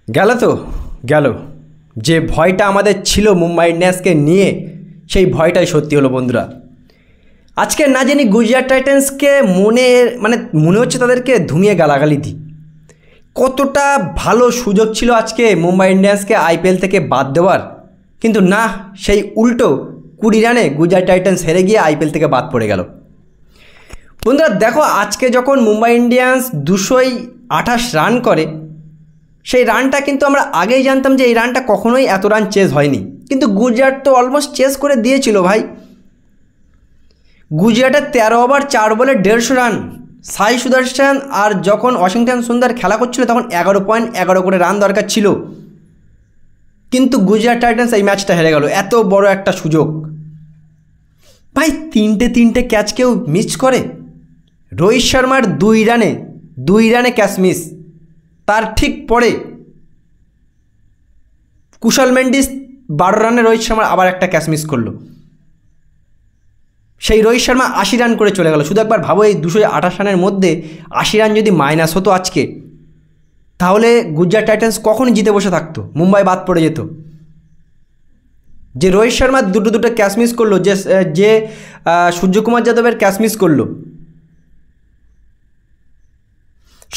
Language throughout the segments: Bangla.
গেল তো গেল। যে ভয়টা আমাদের ছিল মুম্বাই ইন্ডিয়ান্সকে নিয়ে, সেই ভয়টাই সত্যি হলো বন্ধুরা। আজকে না জানি গুজরাট টাইটান্সকে মনে হচ্ছে তাদেরকে ধুমিয়ে গালাগালি দিই। কতটা ভালো সুযোগ ছিল আজকে মুম্বাই ইন্ডিয়ান্সকে আইপিএল থেকে বাদ দেওয়ার, কিন্তু না, সেই উল্টো 20 রানে গুজরাট টাইটান্স হেরে গিয়ে আইপিএল থেকে বাদ পড়ে গেল। বন্ধুরা দেখো, আজকে যখন মুম্বাই ইন্ডিয়ান্স 228 রান করে, সেই রানটা কিন্তু আমরা আগেই জানতাম যে এই রানটা কখনোই এত রান চেস হয়নি, কিন্তু গুজরাট তো অলমোস্ট চেস করে দিয়েছিল ভাই। গুজরাটের 13 ওভার 4 বলে 150 রান। সাই সুদর্শন আর যখন ওয়াশিংটন সুন্দর খেলা করছিল তখন 11.11 করে রান দরকার ছিল, কিন্তু গুজরাট টাইটান্স এই ম্যাচটা হেরে গেল। এত বড় একটা সুযোগ ভাই, তিনটে ক্যাচ কেউ মিস করে। রোহিত শর্মার 2 রানে ক্যাচ মিস, তার ঠিক পরে কুশল মেন্ডিস 12 রানে রোহিত শর্মার আবার একটা ক্যাচ মিস করলো। সেই রোহিত শর্মা 80 রান করে চলে গেল। শুধু একবার ভাবো, এই 228 রানের মধ্যে 80 রান যদি মাইনাস হতো আজকে, তাহলে গুজরাট টাইটান্স কখন জিতে বসে থাকতো, মুম্বাই বাদ পড়ে যেত। যে রোহিত শর্মা দুটো ক্যাচ মিস করলো, যে সূর্যকুমার যাদবের ক্যাচ মিস করলো,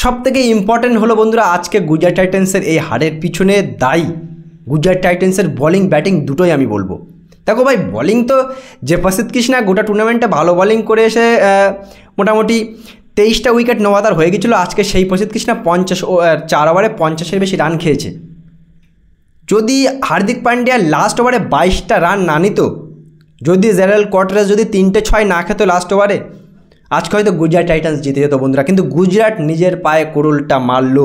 সব থেকে ইম্পর্টেন্ট হলো বন্ধুরা, আজকে গুজরাট টাইটান্সের এই হারের পিছনে দায়ী গুজরাট টাইটান্সের বলিং ব্যাটিং দুটোই আমি বলবো। দেখো ভাই, বলিং তো জয়প্রসিদ্ধ কৃষ্ণা গোটা টুর্নামেন্টে ভালো বলিং করে এসে মোটামুটি 23টা উইকেট নেওয়াদার হয়ে গেছিলো। আজকে সেই প্রসিদ্ধ কৃষ্ণা 4 ওভারে 50-এর বেশি রান খেয়েছে। যদি হার্দিক পান্ডিয়া লাস্ট ওভারে 22টা রান না নিত, যদি জেরাল্ড কোয়ার্টারেস যদি 3টে 6 না খেত লাস্ট ওভারে, আজকে হয়তো গুজরাট টাইটান্স জিতে যেত বন্ধুরা। কিন্তু গুজরাট নিজের পায়ে কোড়লটা মারল।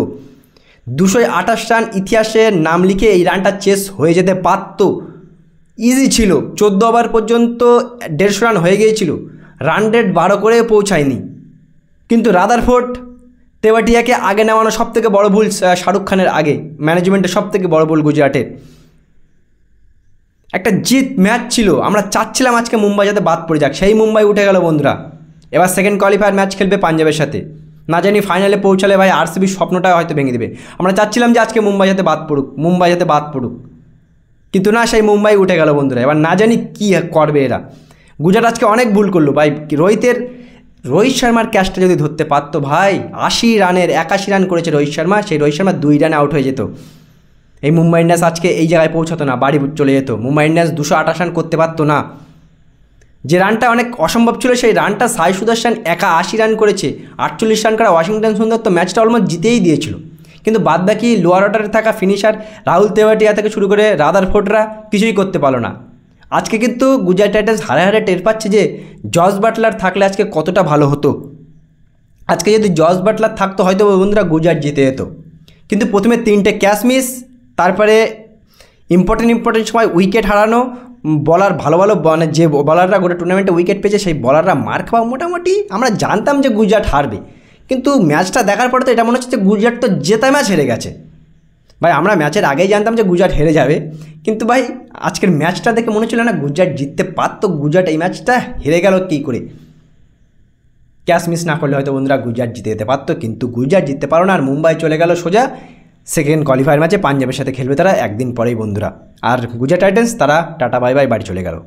228 রান ইতিহাসে নাম লিখে এই রানটা চেস হয়ে যেতে পারত, ইজি ছিল। 14 ওভার পর্যন্ত 150 রান হয়ে গিয়েছিল, রান রেট 12 করে পৌঁছায়নি। কিন্তু রাদারফোর্ড তেওয়াটিয়াকে আগে নেওয়ানো সব থেকে বড় ভুল শাহরুখ খানের আগে, ম্যানেজমেন্টের সব থেকে বড় ভুল গুজরাটের। একটা জিত ম্যাচ ছিল, আমরা চাচ্ছিলাম আজকে মুম্বাই যাতে বাদ পড়ে যাক, সেই মুম্বাই উঠে গেল বন্ধুরা। এবার সেকেন্ড কোয়ালিফায়ার ম্যাচ খেলবে পাঞ্জাবের সাথে, না জানি ফাইনালে পৌঁছালে ভাই আরসিবির স্বপ্নটা হয়তো ভেঙে দেবে। আমরা চাচ্ছিলাম যে আজকে মুম্বাই যাতে বাদ পড়ুক, কিন্তু না, সেই মুম্বাই উঠে গেল বন্ধুরা। এবার না জানি কী করবে এরা। গুজরাট আজকে অনেক ভুল করলো ভাই। রোহিত শর্মার ক্যাচটা যদি ধরতে পারতো ভাই, 80 রানের 81 রান করেছে রোহিত শর্মা, সেই রোহিত শর্মা 2 রানে আউট হয়ে যেত। এই মুম্বাই ইন্ডিয়ান্স আজকে এই জায়গায় পৌঁছাতো না, বাড়ি চলে যেত। মুম্বাই ইন্ডিয়ান্স 228 রান করতে পারতো না। যে রানটা অনেক অসম্ভব ছিল, সেই রানটা সাই সুদর্শন একা 80 রান করেছে। 48 রান করা ওয়াশিংটন সুন্দর তো ম্যাচটা অলমোস্ট জিতেই দিয়েছিল, কিন্তু বাদবাকি লোয়ার অর্ডারে থাকা ফিনিশার রাহুল তেওয়াটিয়া থেকে শুরু করে রাদারফোর্ডরা কিছুই করতে পারলো না। আজকে কিন্তু গুজরাট টাইটান্স হারে টের পাচ্ছে যে জস বাটলার থাকলে আজকে কতটা ভালো হতো। আজকে যদি জস বাটলার থাকতো হয়তো বন্ধুরা গুজরাট জিতে যেত, কিন্তু প্রথমে 3টে ক্যাচ মিস, তারপরে ইম্পর্টেন্ট সময় উইকেট হারানো, বলার ভালো যে বলাররা গোটা টুর্নামেন্টে উইকেট পেয়েছে সেই বলাররা মার খাওয়া। মোটামুটি আমরা জানতাম যে গুজরাট হারবে, কিন্তু ম্যাচটা দেখার পরে তো এটা মনে হচ্ছে যে গুজরাট তো জেতা ম্যাচ হেরে গেছে ভাই। আমরা ম্যাচের আগেই জানতাম যে গুজরাট হেরে যাবে, কিন্তু ভাই আজকের ম্যাচটা দেখে মনে হচ্ছিল না গুজরাট জিততে পারত। গুজরাট এই ম্যাচটা হেরে গেল কী করে? ক্যাচ মিস না করলে হয়তো বন্ধুরা গুজরাট জিতে যেতে পারতো, কিন্তু গুজরাট জিততে পারো না। আর মুম্বাই চলে গেল সোজা সেকেন্ড কোয়ালিফায়ার ম্যাচে পাঞ্জাবের সাথে খেলবে তারা একদিন পরেই বন্ধুরা। আর গুজরাট টাইটান্স তারা টাটা বাই বাই বাড়ি চলে গেল।